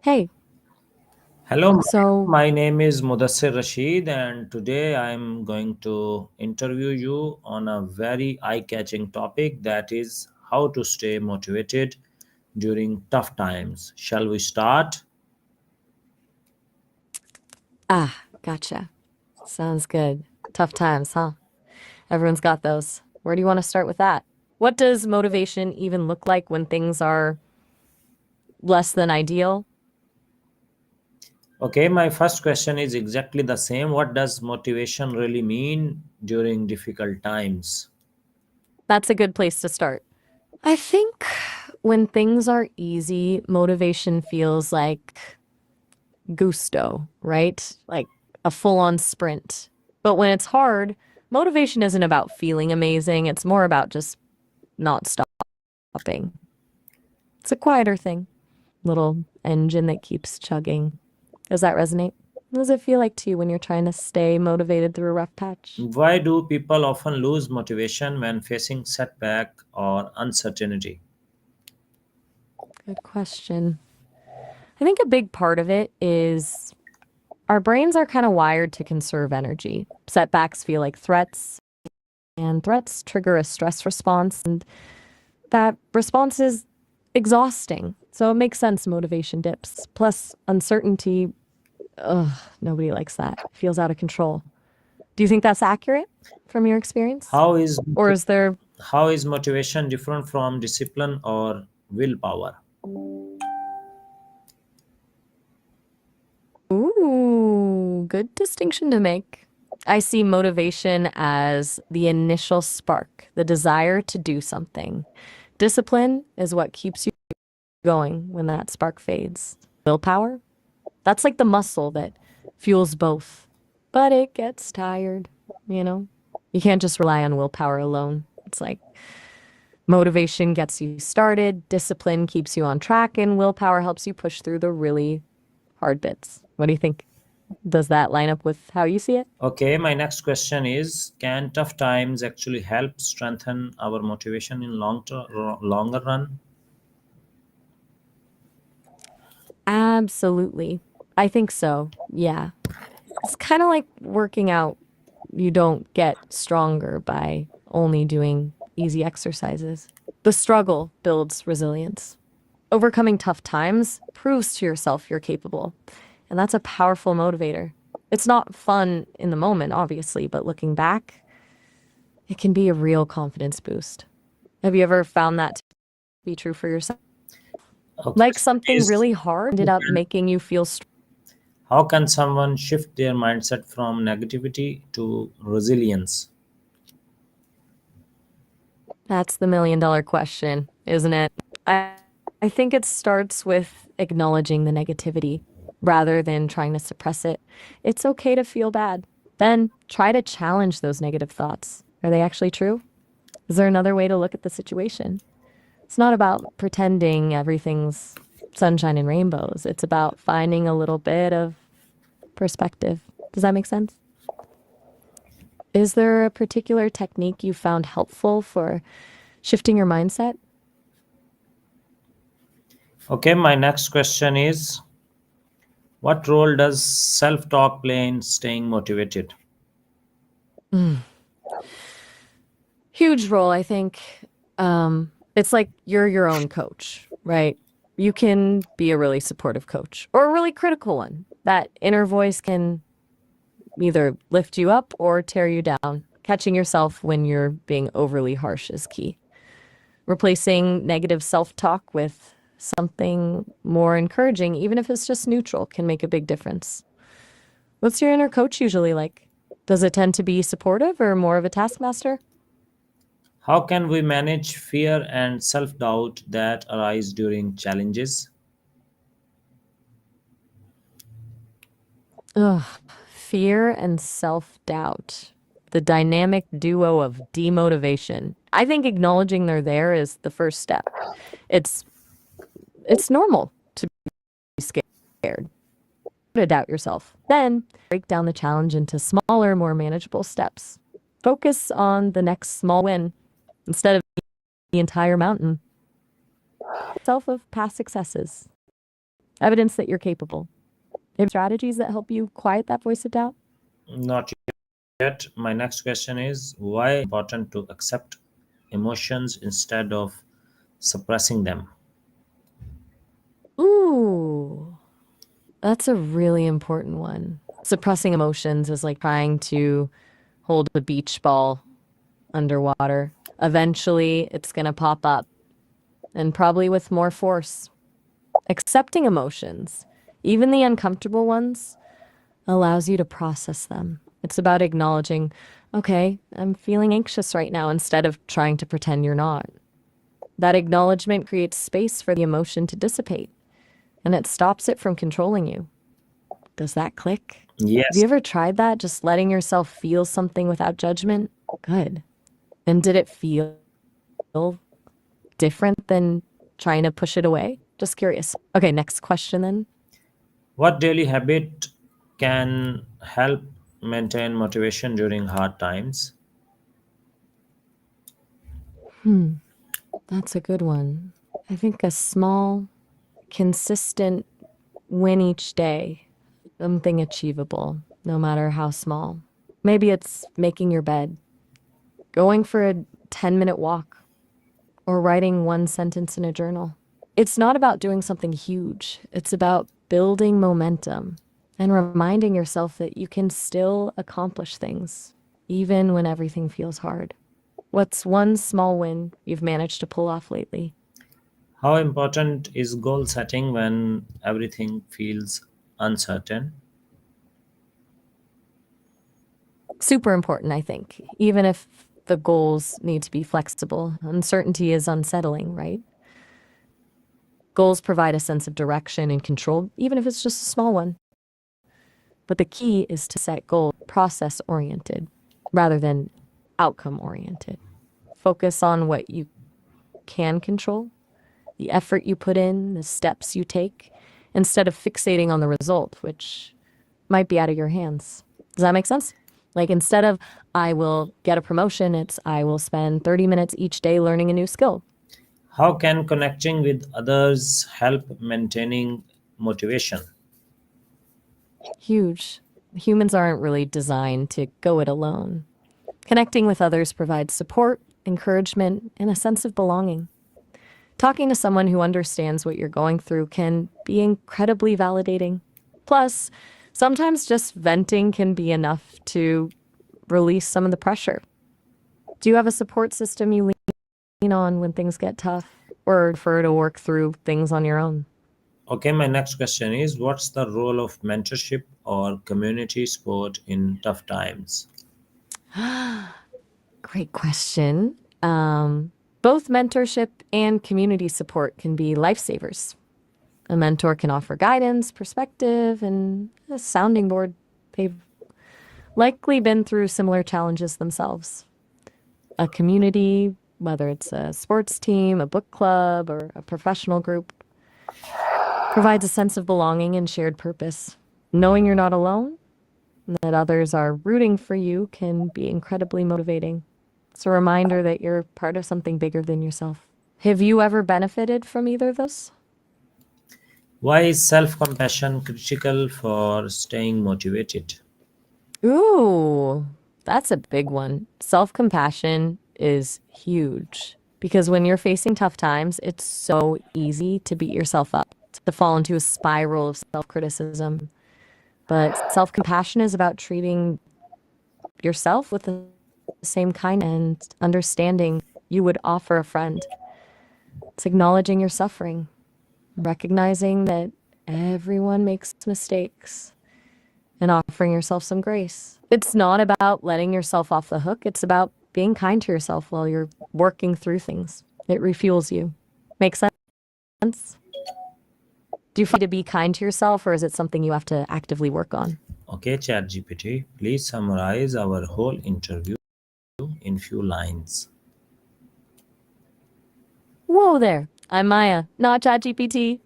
Hey, Hello, so my name is Mudassir Rashid, and today I'm going to interview you on a very eye catching topic that is how to stay motivated during tough times. Shall we start? gotcha. Sounds good. Tough times, huh? Everyone's got those. Where do you want to start with that? What does motivation even look like when things are less than ideal? Okay, my first question is exactly the same. What does motivation really mean during difficult times? That's a good place to start. I think when things are easy, motivation feels like gusto, right? Like a full on sprint. But when it's hard, motivation isn't about feeling amazing, it's more about just not stopping. It's a quieter thing. Little engine that keeps chugging. Does that resonate? What does it feel like to you when you're trying to stay motivated through a rough patch? Why do people often lose motivation when facing setback or uncertainty? Good question. I think a big part of it is our brains are kind of wired to conserve energy. Setbacks feel like threats, and threats trigger a stress response, and that response is exhausting. So it makes sense motivation dips. Plus, uncertainty, ugh, nobody likes that. It feels out of control. Do you think that's accurate from your experience? How is Or is there How is motivation different from discipline or willpower? Ooh, good distinction to make. I see motivation as the initial spark, the desire to do something. Discipline is what keeps you going when that spark fades. Willpower, that's like the muscle that fuels both, but it gets tired, you know? You can't just rely on willpower alone. It's like motivation gets you started, discipline keeps you on track, and willpower helps you push through the really hard bits. What do you think? Does that line up with how you see it? Okay, my next question is, can tough times actually help strengthen our motivation in longer run? Absolutely. I think so. Yeah. It's kind of like working out. You don't get stronger by only doing easy exercises. The struggle builds resilience. Overcoming tough times proves to yourself you're capable. And that's a powerful motivator. It's not fun in the moment, obviously, but looking back, it can be a real confidence boost. Have you ever found that to be true for yourself? Okay, Like so something please, really hard ended up making you feel how can someone shift their mindset from negativity to resilience? That's the $1,000,000 question, isn't it? I, I think it starts with acknowledging the negativity rather than trying to suppress it. It's okay to feel bad. Then try to challenge those negative thoughts. Are they actually true? Is there another way to look at the situation? It's not about pretending everything's sunshine and rainbows. It's about finding a little bit of perspective. Does that make sense? Is there a particular technique you found helpful for shifting your mindset? Okay, my next question is, what role does self talk play in staying motivated? Huge role, I think. It's like you're your own coach, right? You can be a really supportive coach or a really critical one. That inner voice can either lift you up or tear you down. Catching yourself when you're being overly harsh is key. Replacing negative self talk with something more encouraging, even if it's just neutral, can make a big difference. What's your inner coach usually like? Does it tend to be supportive or more of a taskmaster? How can we manage fear and self doubt that arise during challenges? Ugh, fear and self doubt. The dynamic duo of demotivation. I think acknowledging they're there is the first step. It's it's normal to be scared, to doubt yourself. Then break down the challenge into smaller, more manageable steps. Focus on the next small win instead of the entire mountain. Self of past successes, evidence that you're capable. Have strategies that help you quiet that voice of doubt? Not yet. My next question is why important to accept emotions instead of suppressing them? Ooh, that's a really important one. Suppressing emotions is like trying to hold a beach ball underwater. Eventually, it's going to pop up, and probably with more force. Accepting emotions, even the uncomfortable ones, allows you to process them. It's about acknowledging, okay, I'm feeling anxious right now instead of trying to pretend you're not. That acknowledgement creates space for the emotion to dissipate and it stops it from controlling you. Does that click? Have you Yes. ever tried that? Just letting yourself feel something without judgment? Good. And did it feel different than trying to push it away? Just curious. Okay, next question then. What daily habit can help maintain motivation during hard times? Hmm, that's a good one. I think a small, consistent win each day, something achievable, no matter how small. Maybe it's making your bed, going for a 10-minute walk, or writing one sentence in a journal. It's not about doing something huge, it's about building momentum and reminding yourself that you can still accomplish things, even when everything feels hard. What's one small win you've managed to pull off lately? How important is goal setting when everything feels uncertain? Super important, I think, even if the goals need to be flexible. Uncertainty is unsettling, right? Goals provide a sense of direction and control, even if it's just a small one. But the key is to set goals process oriented rather than outcome oriented. Focus on what you can control, the effort you put in, the steps you take, instead of fixating on the result, which might be out of your hands. Does that make sense? Like instead of I will get a promotion, it's I will spend 30 minutes each day learning a new skill. How can connecting with others help maintaining motivation? Huge. Humans aren't really designed to go it alone. Connecting with others provides support, encouragement, and a sense of belonging. Talking to someone who understands what you're going through can be incredibly validating. Plus, sometimes just venting can be enough to release some of the pressure. Do you have a support system you lean on when things get tough or prefer to work through things on your own? Okay, my next question is what's the role of mentorship or community support in tough times? Great question. Both mentorship and community support can be lifesavers. A mentor can offer guidance, perspective, and a sounding board. They've likely been through similar challenges themselves. A community, whether it's a sports team, a book club, or a professional group, provides a sense of belonging and shared purpose. Knowing you're not alone and that others are rooting for you can be incredibly motivating. It's a reminder that you're part of something bigger than yourself. Have you ever benefited from either of those? Why is self compassion critical for staying motivated? Ooh, that's a big one. Self compassion is huge because when you're facing tough times, it's so easy to beat yourself up, to fall into a spiral of self criticism. But self compassion is about treating yourself with the same kind and understanding you would offer a friend. It's acknowledging your suffering, recognizing that everyone makes mistakes and offering yourself some grace. It's not about letting yourself off the hook. It's about being kind to yourself while you're working through things. It refuels you. Make sense? Do you feel to be kind to yourself or is it something you have to actively work on? Okay, ChatGPT, please summarize our whole interview in few lines. Whoa there. I'm Maya, not ChatGPT,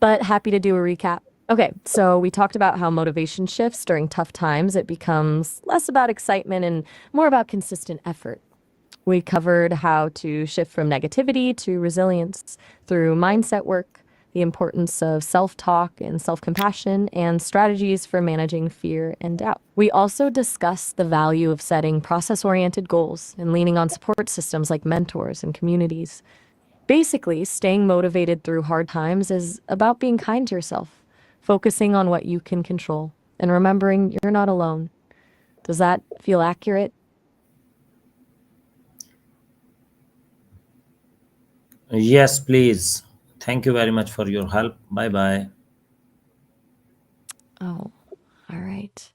but happy to do a recap. Okay, so we talked about how motivation shifts during tough times. It becomes less about excitement and more about consistent effort. We covered how to shift from negativity to resilience through mindset work, the importance of self talk and self compassion, and strategies for managing fear and doubt. We also discussed the value of setting process oriented goals and leaning on support systems like mentors and communities. Basically, staying motivated through hard times is about being kind to yourself, focusing on what you can control, and remembering you're not alone. Does that feel accurate? Yes, please. Thank you very much for your help. Bye bye. Oh, all right.